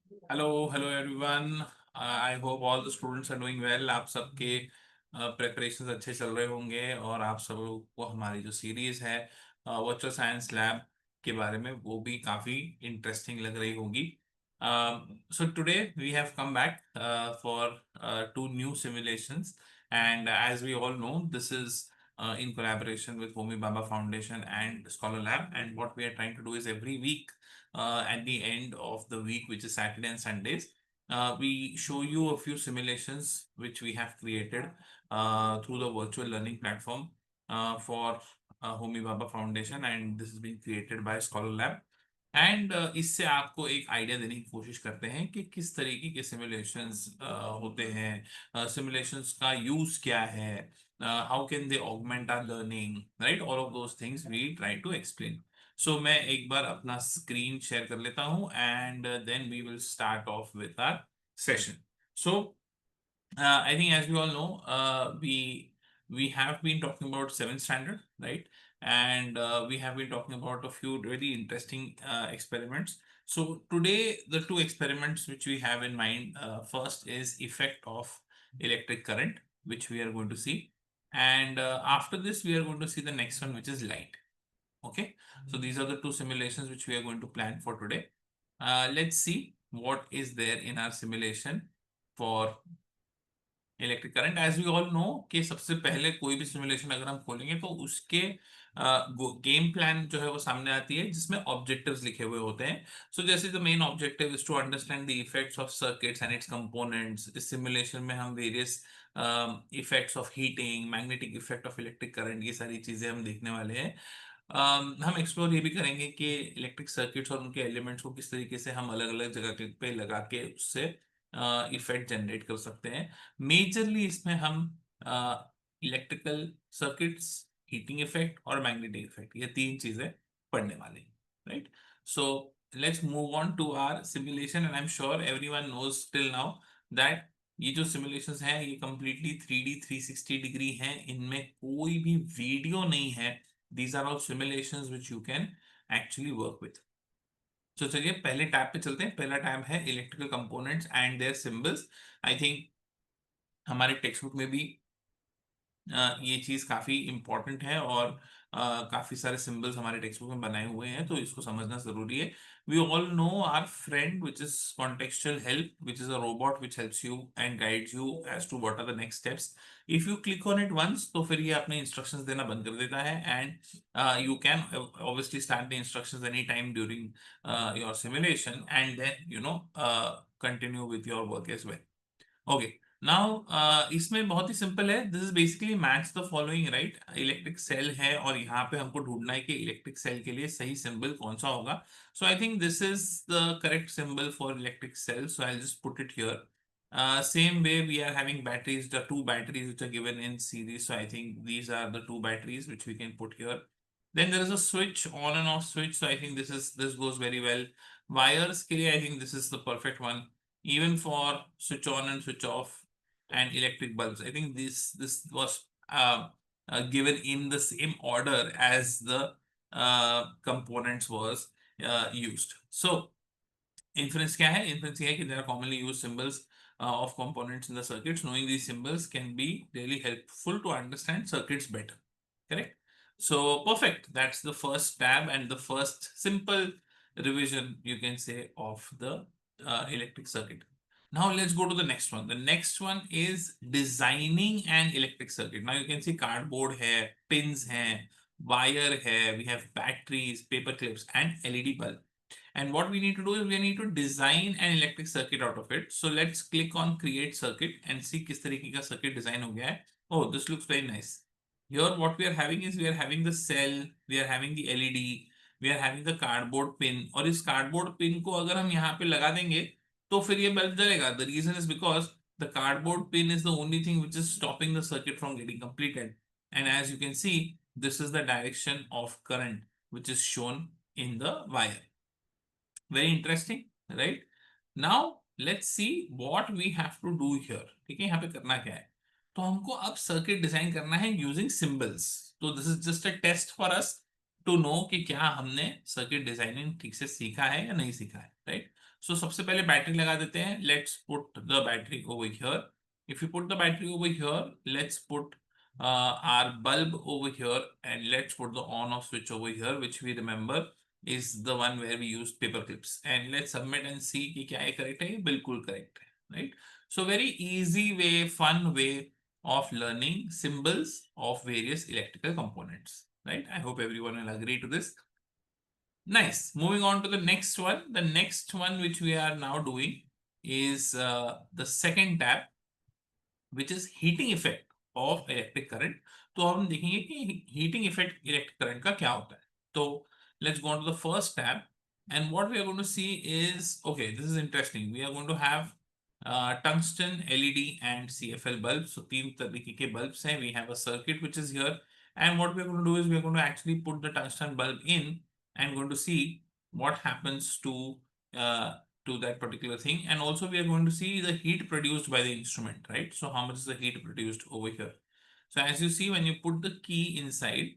hello everyone. I hope all the students are doing well. आप सबके preparations अच्छे चल रहे होंगे और आप सब को हमारी जो सीरीज है वर्चुअल साइंस लैब के बारे में वो भी काफी इंटरेस्टिंग लग रही होगी. So today we have come back for two new simulations, and as we all know, this is in collaboration with Homi Baba Foundation and Scholarlab. And what we are trying to do is every week at the end of the week, which is Saturday and Sundays, we show you a few simulations which we have created through the virtual learning platform for Homi Baba Foundation, and this is being created by Scholarlab. And इससे आपको एक idea देने की कोशिश करते हैं कि किस तरीके के सिमुलेशंस होते हैं, सिमुलेशंस का यूज क्या है, how can they augment our learning, right. All of those things we try to explain. So मैं एक बार अपना स्क्रीन शेयर कर लेता हूं and then we will start off with our session. So I think, as we all know, we have been talking about seventh standard, right? And we have been talking about a few really interesting experiments. So today, the two experiments which we have in mind, first is effect of electric current, which we are going to see, and after this, we are going to see the next one, which is light. Okay, so these are the two simulations which we are going to plan for today. Let's see what is there in our simulation for electric current. As we all know कि सबसे पहले कोई भी simulation अगर हम खोलेंगे तो उसके गेम प्लान जो है वो सामने आती है जिसमें ऑब्जेक्टिव्स लिखे हुए होते हैं. सो जैसे the main objective is to understand the effects of circuits and its components. इस सिमुलेशन में हम various effects of heating, magnetic effect of electric current, ये सारी चीजें हम देखने वाले हैं. हम एक्सप्लोर ये भी करेंगे कि इलेक्ट्रिक सर्किट्स और उनके एलिमेंट्स को किस तरीके से हम अलग अलग जगह पे लगा के उससे इफेक्ट जनरेट कर सकते हैं. मेजरली इसमें हम इलेक्ट्रिकल सर्किट्स, हीटिंग इफेक्ट और मैग्नेटिक इफेक्ट, ये तीन चीजें पढ़ने वाले हैं, right. So let's move on to our simulation and I am sure everyone knows till now that ये जो सिमुलेशंस हैं ये कंप्लीटली 3D 360 डिग्री हैं. इनमें कोई भी वीडियो नहीं है. These are all simulations which you can actually work with. तो चलिए पहले टैब पे चलते हैं. पहला टैब है electrical components and their symbols. I think हमारे टेक्स्ट बुक में भी ये चीज काफी इंपॉर्टेंट है और काफी सारे सिंबल्स हमारे टेक्स्ट बुक में बनाए हुए हैं तो इसको समझना जरूरी है. We all know our friend which is contextual help, which is a robot which helps you and guides you as to what are the next steps. If you click on it once तो फिर ये अपने instructions देना बंद कर देता है and you can obviously start the instructions any time during your simulation and then continue with your work as well. Okay, now इसमें बहुत ही सिंपल है. This is basically match the following, right. Electric cell है और यहाँ पे हमको ढूंढना है कि इलेक्ट्रिक सेल के लिए सही सिंबल कौन सा होगा. So I think this is the correct symbol for electric cell, so I just put it here. Same way we are having batteries, the two batteries which are given in series, so I think these are the two batteries which we can put here. Then there is a switch, on and off switch, so I think this goes very well. Wires के लिए I think this is the perfect one, even for switch on and switch off and electric bulbs. I think this was given in the same order as the components was used. So inference क्या है? Inference ये है कि there are commonly used symbols of components in the circuits. Knowing these symbols can be really helpful to understand circuits better. Correct? So perfect. That's the first tab and the first simple revision you can say of the electric circuit. Now let's go to the next one. The next one is designing an electric circuit. Now you can see cardboard hai, pins hai, wire hai, we have batteries, paper clips and LED bulb. And what we need to do is we need to design an electric circuit out of it. So let's click on create circuit and see किस तरीके का circuit design हो गया है. Oh, this looks very nice. Here what we are having is we are having the cell, we are having the LED, we are having the cardboard pin. और इस cardboard pin को अगर हम यहाँ पे लगा देंगे तो फिर ये बल्ब जलेगा. The reason is because the cardboard pin is the only thing which is stopping the circuit from getting completed. And as you can see, this is the direction of current which is shown in the wire. Very interesting, right? Now let's see what we have to do here. ठीक है, यहाँ पे करना क्या है? तो हमको अब सर्किट डिजाइन करना है यूजिंग सिंबल्स. तो this is just a test for us to know कि क्या हमने सर्किट डिजाइनिंग ठीक से सीखा है या नहीं सीखा है, राइट? सो सबसे पहले बैटरी लगा देते हैं. Let's put the battery over here. If you put the battery over here, let's put our bulb over here, and let's put the on off switch over here, which we remember is the one where we used paper clips. And let's submit and see कि क्या ये correct है. ये बिल्कुल correct है, right? So very easy way, fun way of learning symbols of various electrical components, right? I hope everyone will agree to this. Nice. Moving on to the next one. The next one which we are now doing is the second tab, which is heating effect of electric current. तो हम देखेंगे कि heating effect electric current का क्या होता है. तो let's go on to the first tab, and what we are going to see is, okay, this is interesting. We are going to have tungsten, LED, and CFL bulbs. So तीन तरीके के bulbs हैं. We have a circuit which is here, and what we are going to do is we are going to actually put the tungsten bulb in and going to see what happens uh, to that particular thing. And also we are going to see the heat produced by the instrument, right? So how much is the heat produced over here? So as you see, when you put the key inside,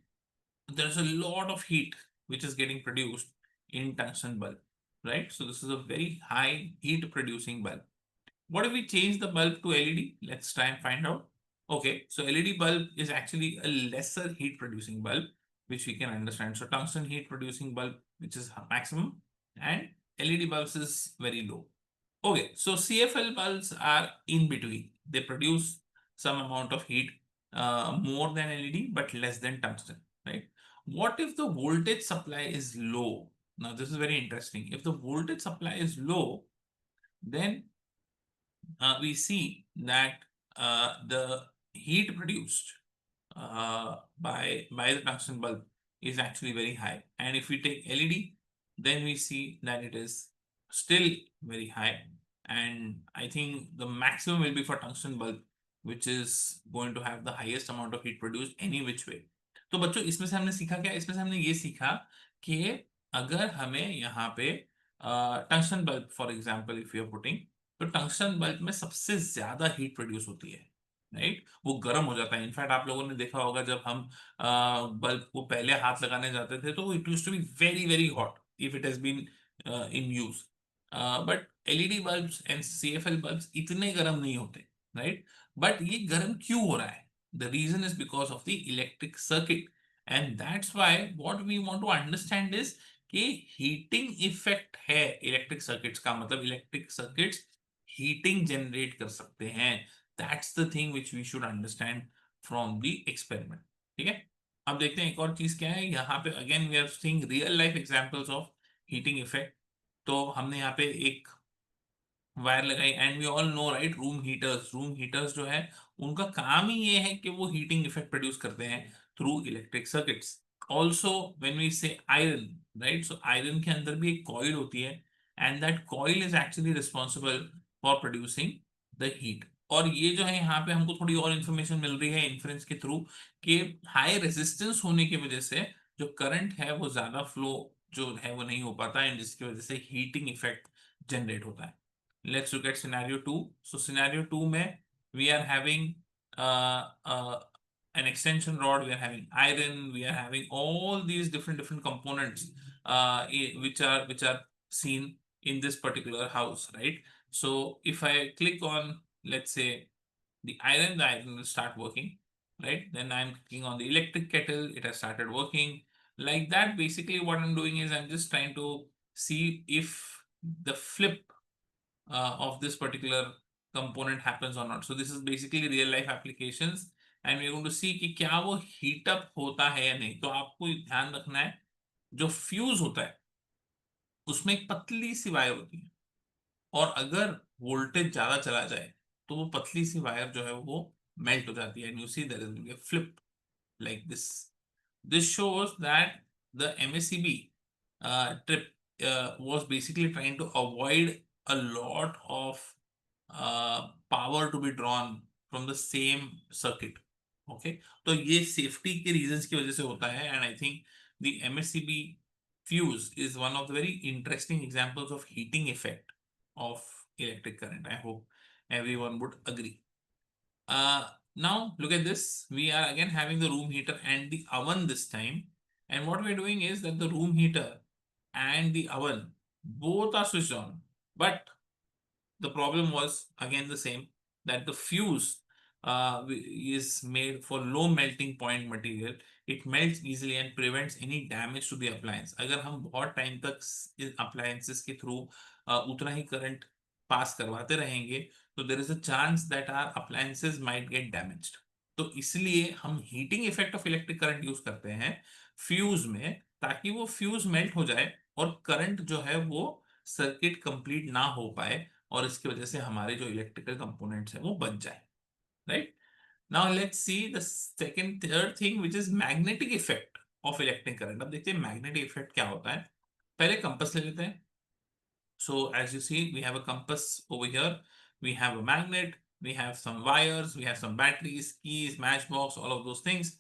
there's a lot of heat which is getting produced in tungsten bulb, right? So this is a very high heat producing bulb. What if we change the bulb to LED? Let's try and find out. Okay, so LED bulb is actually a lesser heat producing bulb, which we can understand. So tungsten heat producing bulb, which is maximum, and LED bulbs is very low. Okay, so CFL bulbs are in between. They produce some amount of heat, more than LED, but less than tungsten, right? What if the voltage supply is low? Now, this is very interesting. If the voltage supply is low, then we see that the heat produced by the tungsten bulb is actually very high. And if we take LED, then we see that it is still very high. And I think the maximum will be for tungsten bulb, which is going to have the highest amount of heat produced any which way. तो बच्चों, इसमें से हमने सीखा क्या? इसमें से हमने ये सीखा कि अगर हमें यहाँ पे tungsten bulb for example if you are putting, तो टंक्शन बल्ब में सबसे ज्यादा हीट प्रोड्यूस होती है, राइट? वो गर्म हो जाता है. इनफैक्ट आप लोगों ने देखा होगा जब हम बल्ब को पहले हाथ लगाने जाते थे तो it used to be very very hot if it has been in use. But LED bulbs and CFL bulbs इतने गर्म नहीं होते, राइट? बट ये गर्म क्यों हो रहा है? The reason is because of the electric circuit. And that's why what we want to understand is कि हीटिंग इफेक्ट है इलेक्ट्रिक सर्किट्स का. मतलब इलेक्ट्रिक सर्किट्स हीटिंग जनरेट कर सकते हैं. That's the thing which we should understand from the experiment. ठीक है, अब देखते हैं एक और चीज क्या है. यहाँ पे again we are seeing real life examples of heating effect. तो हमने यहाँ पे एक वायर लगाई and we all know, right, room heaters जो है उनका काम ही ये है कि वो हीटिंग इफेक्ट प्रोड्यूस करते हैं through electric circuits. Also when we say iron, right, so iron के अंदर भी एक कॉइल होती है and that coil is actually responsible for producing the heat. और ये जो है यहाँ पे हमको थोड़ी और इन्फॉर्मेशन मिल रही है इन्फ्रेंस के थ्रू कि हाई रेजिस्टेंस होने की वजह से जो करंट है वो ज्यादा फ्लो जो है वो नहीं हो पाता एंड जिसकी वजह से हीटिंग इफेक्ट जनरेट होता है. Let's look at scenario 2. So scenario 2 mein we are having uh, uh, an extension rod, we are having iron, we are having all these different components which are seen in this particular house, right? So if I click on, let's say, the iron will start working, right? Then I'm clicking on the electric kettle, it has started working. Like that, basically what I'm doing is I'm just trying to see if the flip of this particular component happens or not. So this is basically real life applications and we're going to see कि क्या वो heat up होता है या नहीं. तो आपको ध्यान रखना है जो फ्यूज होता है उसमें एक पतली सी वायर होती है और अगर वोल्टेज ज्यादा चला जाए तो वो पतली सी वायर जो है वो मेल्ट हो जाती है and you see there is a flip like this. This shows that the MSCB trip was basically trying to avoid a lot of power to be drawn from the same circuit. Okay, तो ये safety के reasons की वजह से होता है and I think the MSCB fuse is one of the very interesting examples of heating effect of electric current. I hope everyone would agree. Now look at this. We are again having the room heater and the oven this time. And what we're doing is that the room heater and the oven both are switched on, but the problem was again the same, that the fuse is made for low melting point material. It melts easily and prevents any damage to the appliance. अगर हम बहुत time तक इस appliances के through उतना ही current pass करवाते रहेंगे, तो there is a chance that our appliances might get damaged. तो इसलिए हम heating effect of electric current use करते हैं फ्यूज में, ताकि वो फ्यूज मेल्ट हो जाए और करंट जो है वो सर्किट कंप्लीट ना हो पाए, और इसकी वजह से हमारे जो इलेक्ट्रिकल कंपोनेंट्स हैं वो बच जाए. Right. Now let's see the second third thing which is magnetic effect of electric current. अब देखते हैं मैग्नेटिक इफेक्ट क्या होता है. पहले कंपास ले लेते हैं. So as you see, we have a compass over here, we have a magnet, we have some wires, we have some batteries, keys, matchbox, all of those things.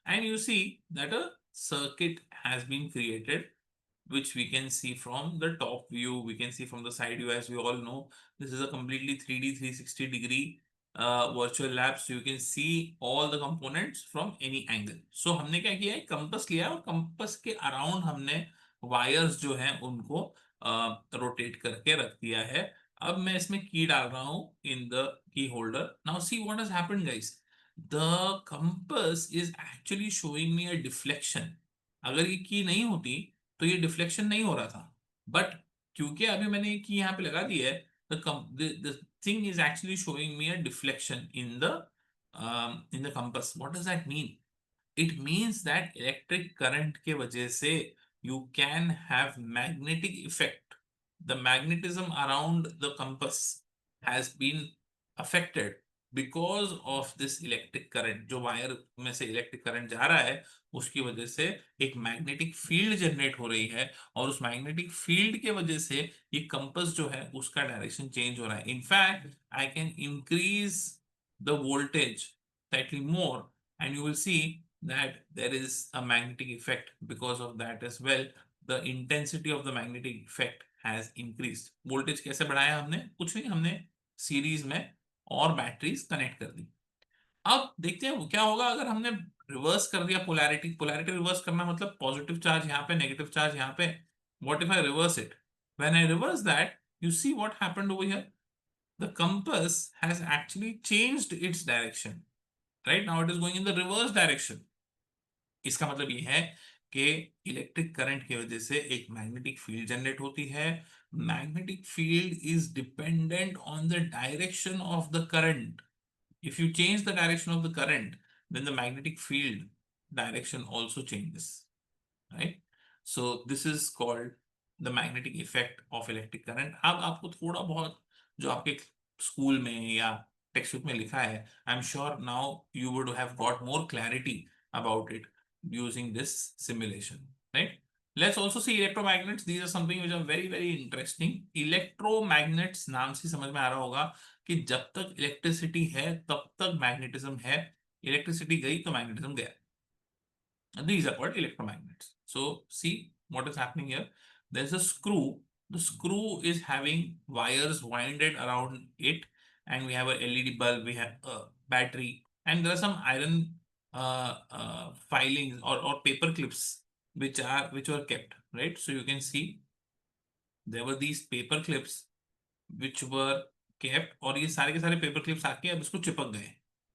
And you see that a circuit has been created, which we can see from the top view, we can see from the side view. As we all know, this is a completely 3D 360-degree virtual lab, so you can see all the components from any angle. So हमने क्या किया है, compass लिया और compass के around हमने wires जो हैं उनको रोटेट करके रख दिया है. अब मैं इसमें की डाल रहा हूं in the key holder. Now see what has happened guys. The compass is actually showing me a deflection. अगर ये की नहीं होती तो ये डिफ्लेक्शन नहीं हो रहा था, बट क्योंकि अभी मैंने ये की यहाँ पे लगा दी है, the thing is actually showing me a deflection in the compass. What does that mean? It means that electric current के वजह से you can have magnetic effect. The magnetism around the compass has been affected because of this electric current. जो wire में से electric current जा रहा है उसकी वजह से एक मैग्नेटिक फील्ड जनरेट हो रही है, और उस मैग्नेटिक फील्ड के वजह से ये कंपास जो है उसका डायरेक्शन चेंज हो रहा है. In fact I can increase the voltage slightly more, and you will see that there is a magnetic effect because of that as well. The intensity of the magnetic effect has increased. Voltage कैसे बढ़ाया हमने? कुछ नहीं, हमने series में और batteries connect कर दी. अब देखते हैं वो क्या होगा अगर हमने रिवर्स कर दिया पोलैरिटी. पोलैरिटी रिवर्स करना मतलब पॉजिटिव चार्ज यहाँ पे, नेगेटिव चार्ज यहाँ पे. What if I reverse it? When I reverse that, you see what happened over here. The compass has actually changed its direction. Right now it is going in the reverse direction. इसका मतलब ये है कि electric current की वजह से एक magnetic field generate होती है. Magnetic field is dependent on the direction of the current. If you change the direction of the current, then the magnetic field direction also changes, right? So this is called the magnetic effect of electric current. अब आपको थोड़ा बहुत जो आपके school में या text book में लिखा है, आई am sure now you would have got more clarity about it using this simulation, right? Let's also see electromagnets. These are something which are very very interesting. Electromagnets नाम से समझ में आ रहा होगा कि जब तक इलेक्ट्रिसिटी है तब तक मैग्नेटिज्म है, इलेक्ट्रिसिटी गई तो मैग्नेटिज्म गया. These are called electromagnets. So see what is happening here. There's a screw. The screw is having wires winded around it, and we have a LED bulb, we have a battery, and there are some iron filings or paper clips which were kept, right? So you can see there were these paper clips which were kept, और ये सारे के सारे paper clips आके अब इसको चिपक गए.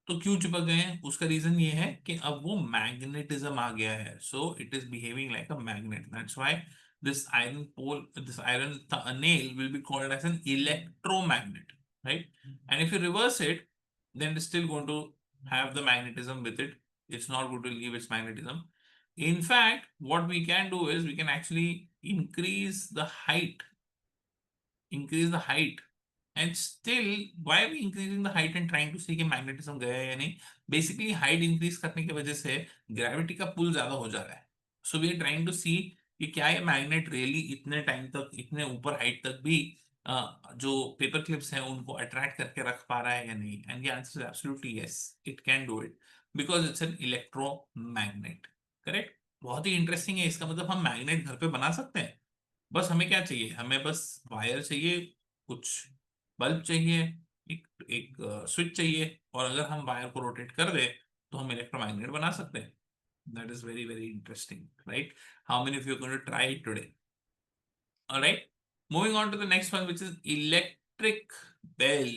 तो क्यों चिपक गए हैं उसका रीजन ये है कि अब वो मैग्नेटिज्म आ गया है. So it is behaving like a magnet. That's why this iron pole, this iron nail will be called as an electromagnet, right? And if you reverse it, then it's still going to have the magnetism with it. It's not going to leave its magnetism. In fact, what we can do is we can actually increase the height. And still, why are we increasing the height and trying to see कि magnetism गया है या नहीं? Basically height increase करने की वजह से gravity का पुल ज्यादा हो जा रहा है. So we are trying to see कि क्या ये मैग्नेट रियली इतने टाइम तक, इतने ऊपर हाइट तक भी जो पेपर क्लिप्स हैं उनको अट्रैक्ट करके रख पा रहा है या नहीं. And the answer is absolutely yes, it can do it because it's an electromagnet. Correct. बहुत ही इंटरेस्टिंग है. इसका मतलब हम मैग्नेट घर पे बना सकते हैं. बस हमें क्या चाहिए? हमें बस वायर चाहिए, कुछ बल्ब चाहिए, एक एक स्विच चाहिए, और अगर हम वायर को रोटेट कर दे तो हम इलेक्ट्रोमैग्नेट बना सकते हैं. That is very, very interesting, right? How many of you are going to try it today? All right. Moving on to the next one, which is electric bell.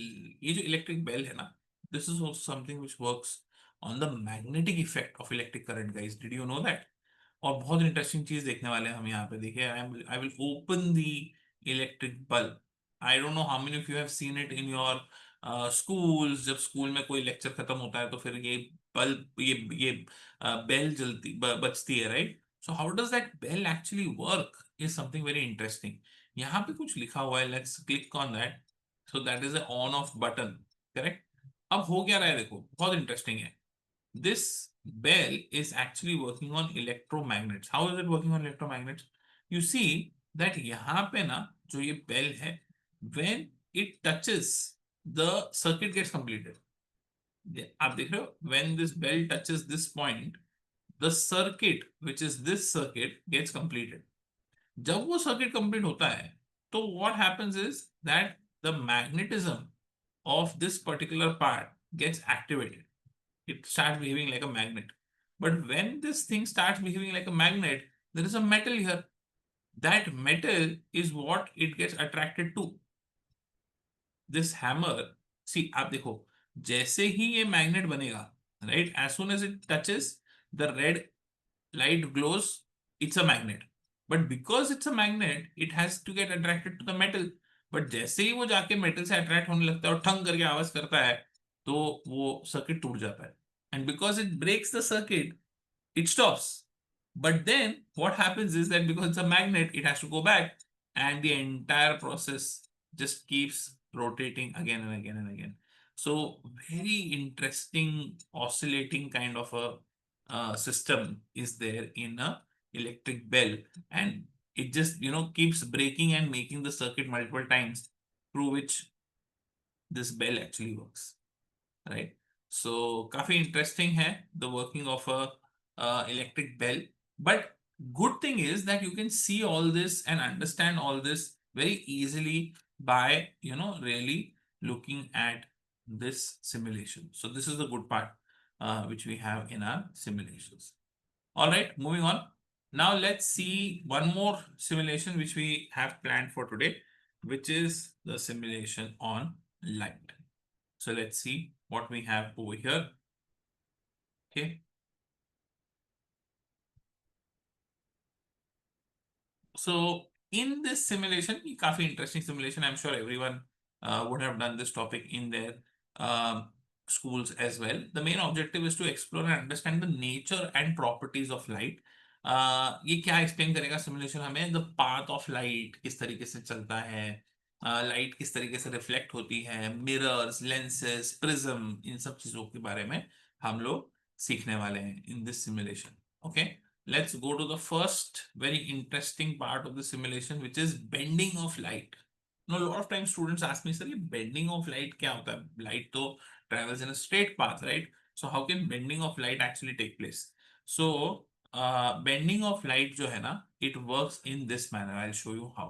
ये जो electric bell है ना, this is also something which works on the magnetic effect of electric current, guys. Did you know that? और बहुत interesting चीज देखने वाले हैं हम यहाँ पे. देखिए, I will open the electric bulb. I don't know how many of you have seen it in your schools. जब स्कूल में कोई लेक्चर खत्म होता है तो फिर ये बल्ब, ये बेल जलती बजती है, right? So how does that bell actually work is something very interesting. यहाँ पे कुछ लिखा हुआ है, let's click on that. So that is on off button, correct? अब हो क्या रहा है, देखो, बहुत इंटरेस्टिंग है. This bell is actually working on electromagnets. How is it working on electromagnets? You see that यहाँ पे ना जो ये bell है, when it touches, the circuit gets completed. आप देख रहे हो, when this bell touches this point, the circuit, which is this circuit, gets completed. जब वो circuit complete होता है, तो what happens is that the magnetism of this particular part gets activated. It starts behaving like a magnet. But when this thing starts behaving like a magnet, there is a metal here. That metal is what it gets attracted to. This hammer, see, आप देखो, जैसे ही ये magnet बनेगा, right? As soon as it touches, the red light glows. It's a magnet. But because it's a magnet, it has to get attracted to the metal. But जैसे ही वो जाके metal से attract होने लगता है और ठंग करके आवाज करता है, तो वो circuit टूट जाता है. And because it breaks the circuit, it stops. But then what happens is that because it's a magnet, it has to go back, and the entire process just keeps rotating again and again and again. So, very interesting oscillating kind of a system is there in a electric bell, and it just keeps breaking and making the circuit multiple times, through which this bell actually works, right? So काफी interesting है the working of a electric bell. But good thing is that you can see all this and understand all this very easily by really looking at this simulation. So this is the good part which we have in our simulations. All right, moving on. Now let's see one more simulation which we have planned for today, which is the simulation on light. So let's see what we have over here. Okay. So in this simulation, काफी interesting simulation. I'm sure everyone would have done this topic in their schools as well. The main objective is to explore and understand the nature and properties of light. ये क्या explain करेगा simulation हमें? The path of light किस तरीके से चलता है, light किस तरीके से रिफ्लेक्ट होती है, मिरर्स, लेंसेज, प्रिज्म, इन सब चीजों के बारे में हम लोग सीखने वाले हैं in this simulation. Okay. Let's go to the first very interesting part of the simulation, which is bending of light. Now, a lot of times students ask me, sir, ये bending of light क्या होता है? Light तो travels in a straight path, right? So how can bending of light actually take place? So bending of light जो है ना, it works in this manner. I'll show you how.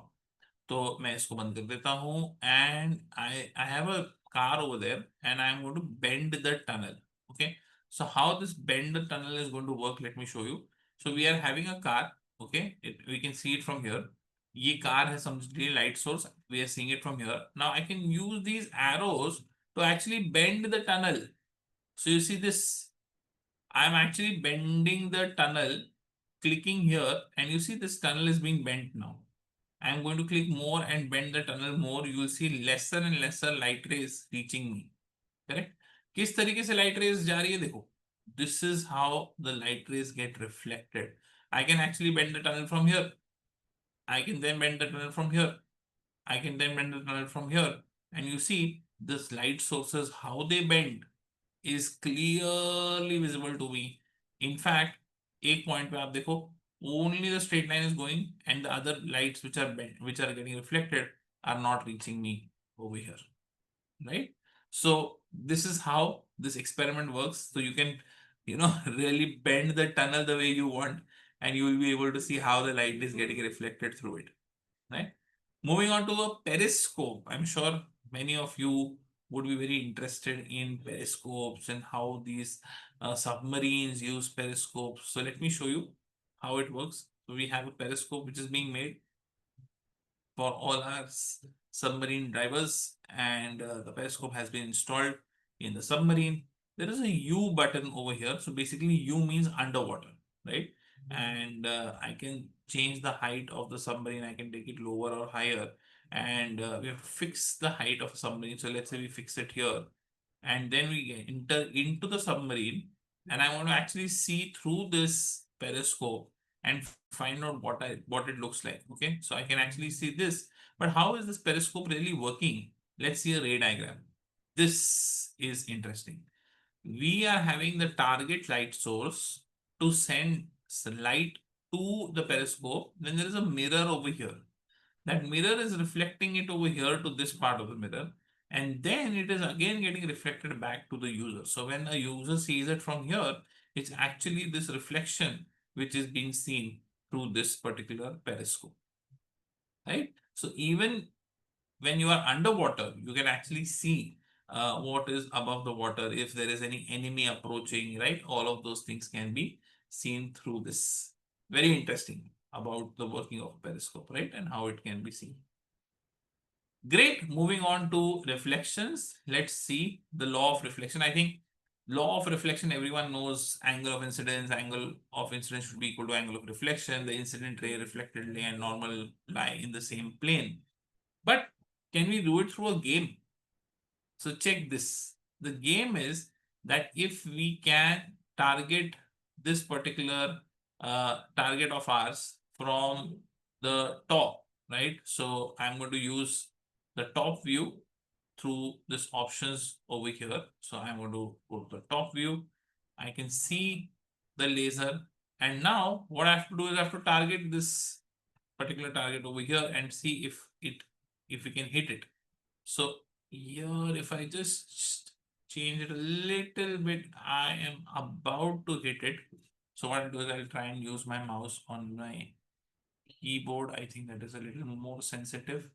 तो मैं इसको बंद कर देता हूँ, and I have a car over there, and I am going to bend the tunnel. Okay. So how this bend the tunnel is going to work, let me show you. So we are having a car. Okay. We can see it from here. ये car है, समझिए light source. We are seeing it from here. Now I can use these arrows to actually bend the tunnel. So you see this. I am actually bending the tunnel, clicking here, and you see this tunnel is being bent now. I am going to click more and bend the tunnel more. You will see lesser and lesser light rays reaching me. Correct? किस तरीके से light rays जा रही है देखो. This is how the light rays get reflected. I can actually bend the tunnel from here. I can then bend the tunnel from here. I can then bend the tunnel from here. And you see this light sources, how they bend is clearly visible to me. In fact, एक point पे आप देखो, only the straight line is going, and the other lights which are bent, which are getting reflected, are not reaching me over here, right? So this is how this experiment works. So you can, really bend the tunnel the way you want, and you will be able to see how the light is getting reflected through it, right? Moving on to a periscope. I'm sure many of you would be very interested in periscopes and how these submarines use periscopes. So let me show you how it works. So we have a periscope which is being made for all our submarine drivers, and the periscope has been installed in the submarine. There is a U button over here. So basically U means underwater, right? And I can change the height of the submarine. I can take it lower or higher, and we have to fix the height of a submarine. So let's say we fix it here, and then we enter into the submarine, and I want to actually see through this periscope and find out what it looks like. Okay, so I can actually see this, but how is this periscope really working? Let's see a ray diagram. This is interesting. We are having the target light source to send light to the periscope. Then there is a mirror over here. That mirror is reflecting it over here to this part of the mirror, and then it is again getting reflected back to the user. So when a user sees it from here, it's actually this reflection which is being seen through this particular periscope, right? So even when you are underwater, you can actually see what is above the water, if there is any enemy approaching, right? All of those things can be seen through this. Very interesting about the working of periscope, right? And how it can be seen. Great. Moving on to reflections. Let's see the law of reflection. I think law of reflection, everyone knows angle of incidence. Angle of incidence should be equal to angle of reflection. The incident ray, reflected ray, and normal lie in the same plane. But can we do it through a game? So check this. The game is that if we can target this particular target of ours from the top, right? So I'm going to use the top view through this options over here. So I'm going to go to the top view. I can see the laser. And now what I have to do is I have to target this particular target over here and see if we can hit it. So here, if I just change it a little bit, I am about to hit it. So what I'll do is I'll try and use my mouse on my keyboard. I think that is a little more sensitive.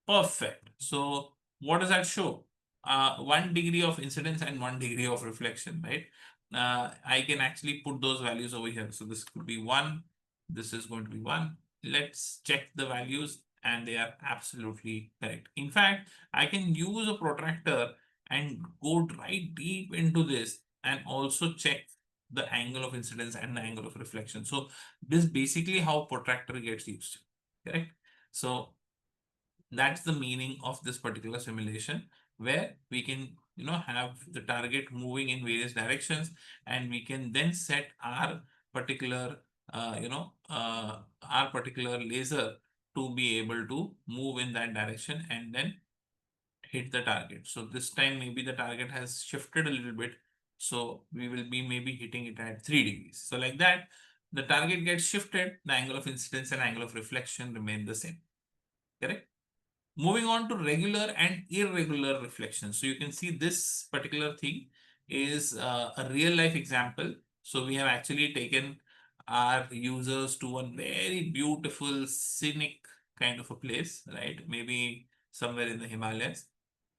Perfect. So what does that show? 1 degree of incidence and 1 degree of reflection, right? I can actually put those values over here. So this could be 1. This is going to be 1. Let's check the values, and they are absolutely correct. In fact, I can use a protractor and go right deep into this and also check the angle of incidence and the angle of reflection. So this is basically how protractor gets used, correct? So that's the meaning of this particular simulation, where we can have the target moving in various directions, and we can then set our particular our particular laser to be able to move in that direction and then hit the target. So this time maybe the target has shifted a little bit, so we will be maybe hitting it at 3 degrees. So like that, the target gets shifted, the angle of incidence and angle of reflection remain the same, correct? Moving on to regular and irregular reflections. So you can see this particular thing is a real life example. So we have actually taken our users to a very beautiful, scenic kind of a place, right? Maybe somewhere in the Himalayas.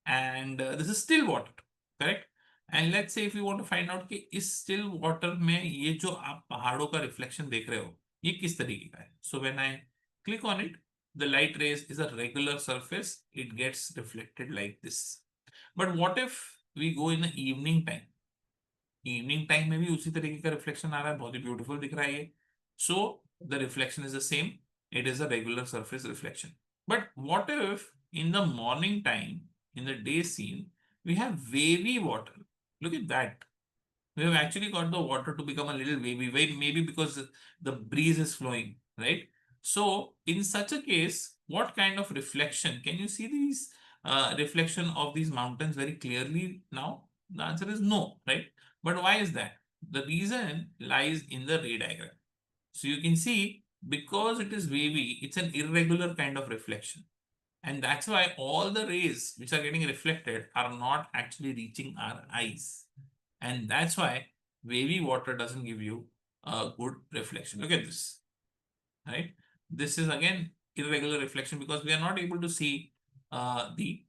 And this is still water, correct? And let's say if you want to find out कि इस still water में ये जो आप पहाड़ों का reflection देख रहे हो, ये किस तरीके का है? So when I click on it, the light rays is a regular surface. It gets reflected like this. But what if we go in the evening time? Evening time में भी उसी तरीके का reflection आ रहा है, बहुत ही beautiful दिख रहा है ये. So the reflection is the same. It is a regular surface reflection. But what if in the morning time, in the day scene, we have wavy water? Look at that. We have actually got the water to become a little wavy, maybe because the breeze is flowing, right? So in such a case, what kind of reflection? Can you see these reflection of these mountains very clearly now? The answer is no, right? But why is that? The reason lies in the ray diagram. So you can see, because it is wavy, it's an irregular kind of reflection. And that's why all the rays which are getting reflected are not actually reaching our eyes. And that's why wavy water doesn't give you a good reflection. Look at this, right? This is again irregular reflection because we are not able to see the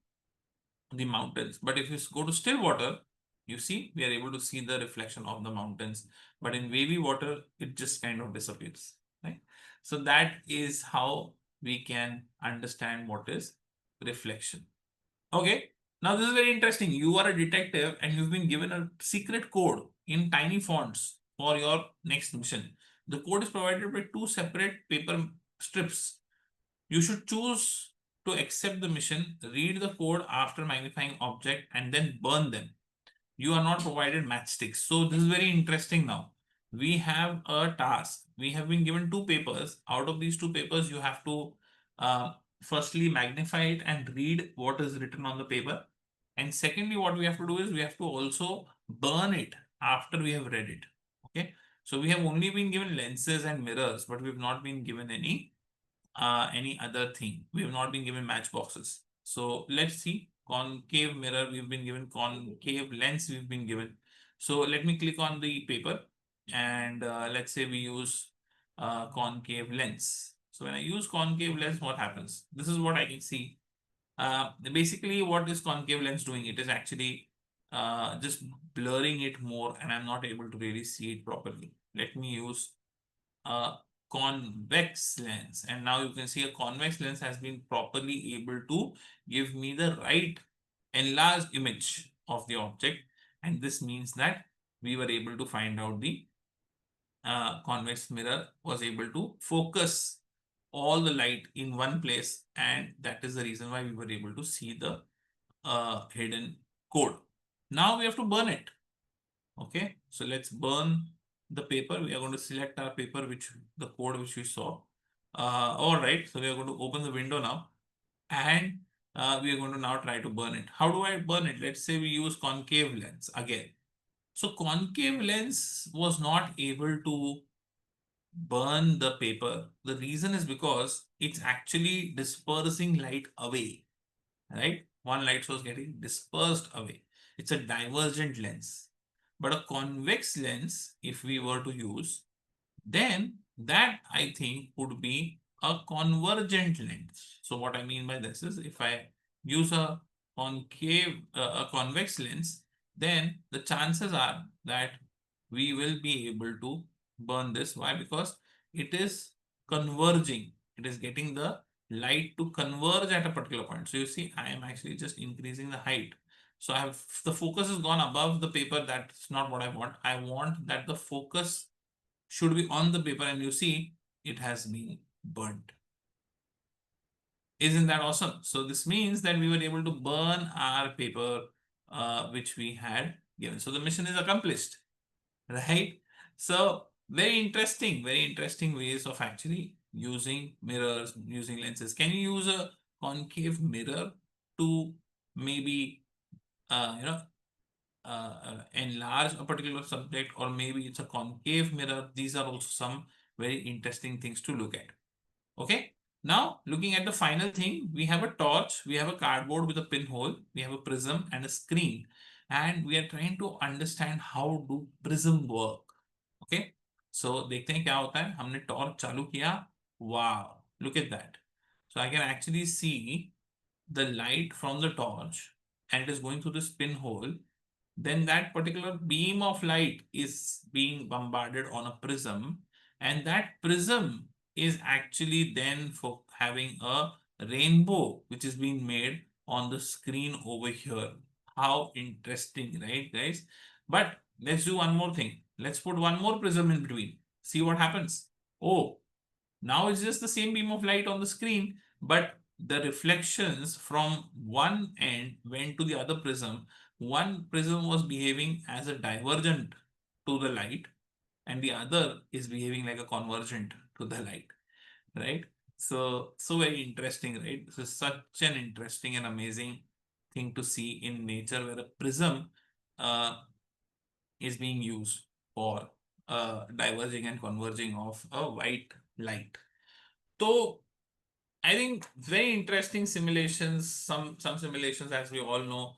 the mountains. But if you go to still water, you see, we are able to see the reflection of the mountains. But in wavy water, it just kind of disappears, right? So that is how we can understand what is reflection. Okay. Now this is very interesting. You are a detective and you've been given a secret code in tiny fonts for your next mission. The code is provided by two separate paper strips. You should choose to accept the mission, read the code after magnifying object, and then burn them. You are not provided matchsticks. So this is very interesting now. We have a task. We have been given two papers. Out of these two papers, you have to uh, firstly magnify it and read what is written on the paper. And secondly, what we have to do is we have to also burn it after we have read it. Okay. So we have only been given lenses and mirrors, but we have not been given any other thing. We have not been given matchboxes. So let's see. Concave mirror, we've been given. Concave lens, we've been given. So let me click on the paper and let's say we use concave lens. So when I use concave lens, what happens? This is what I can see. Basically, what is concave lens doing? It is actually just blurring it more, and I'm not able to really see it properly. Let me use a convex lens, and now you can see a convex lens has been properly able to give me the right enlarged image of the object, and this means that we were able to find out the convex mirror was able to focus all the light in one place, and that is the reason why we were able to see the hidden code. Now we have to burn it. Okay, so let's burn the paper. We are going to select our paper, which the code which we saw. All right, so we are going to open the window now, and we are going to now try to burn it. How do I burn it? Let's say we use concave lens again. So concave lens was not able to burn the paper. The reason is because it's actually dispersing light away, right? One light source getting dispersed away. It's a divergent lens. But a convex lens, if we were to use, then that I think would be a convergent lens. So what I mean by this is if I use a convex lens, then the chances are that we will be able to burn this. Why? Because it is converging. It is getting the light to converge at a particular point. So you see, I am actually just increasing the height. So I have the focus has gone above the paper. That's not what I want. I want that the focus should be on the paper, and you see it has been burnt. Isn't that awesome? So this means that we were able to burn our paper which we had given. So the mission is accomplished, right? So very interesting ways of actually using mirrors, using lenses. Can you use a concave mirror to maybe enlarge a particular subject, or maybe it's a concave mirror? These are also some very interesting things to look at. Okay. Now, looking at the final thing, we have a torch, we have a cardboard with a pinhole, we have a prism and a screen, and we are trying to understand how do prism work. Okay. So देखते हैं क्या होता है. हमने torch चालू किया. Wow, look at that. So I can actually see the light from the torch, and it is going through this pinhole. Then that particular beam of light is being bombarded on a prism, and that prism is actually then for having a rainbow which is being made on the screen over here. How interesting, right, guys? But let's do one more thing. Let's put one more prism in between. See what happens. Oh, now it's just the same beam of light on the screen, but the reflections from one end went to the other prism. One prism was behaving as a divergent to the light, and the other is behaving like a convergent to the light, right? So very interesting, right? This is such an interesting and amazing thing to see in nature, where a prism uh, is being used for diverging and converging of a white light. So I think very interesting simulations. Some simulations, as we all know,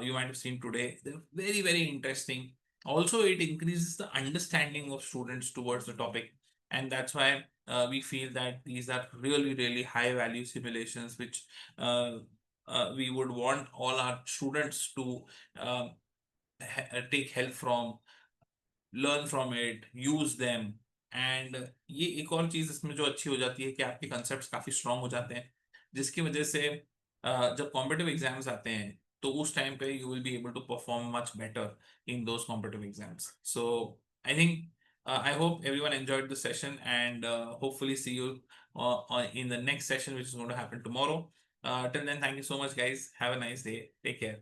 you might have seen today. They're very interesting. Also, it increases the understanding of students towards the topic, and that's why we feel that these are really high value simulations, which uh, we would want all our students to um, take help from, learn from it, use them. And ये एक और चीज इसमें जो अच्छी हो जाती है कि आपके कंसेप्ट काफी स्ट्रांग हो जाते हैं, जिसकी वजह से जब कॉम्पिटिटिव एग्जाम्स आते हैं तो उस टाइम पे you will be able to perform much better in those competitive exams. So I think I hope everyone enjoyed the session, and hopefully see you in the next session, which is going to happen tomorrow. Till then, thank you so much, guys. Have a nice day. Take care.